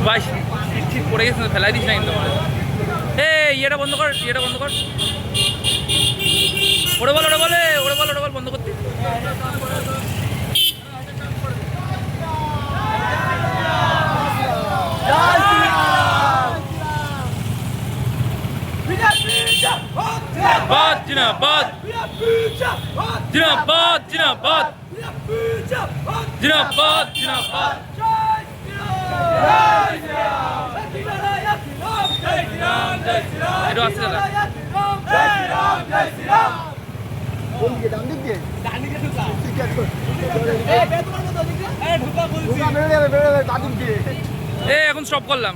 ভাই ঠিক পড়ে গেছে, ফেলাই দিস না কিন্তু আমার। ইয়েটা বন্ধ কর, ইয়েটা বন্ধ কর। ওরে বল, ওরে বলে, ওরে বল, ওরে বল বন্ধ করতে। জিন্দাবাদ, জিন্দাবাদ, জিন্দাবাদ, জিন্দাবাদ, জিন্দাবাদ, জিন্দাবাদ। একটু আসছে দাদা। এখন স্টপ করলাম।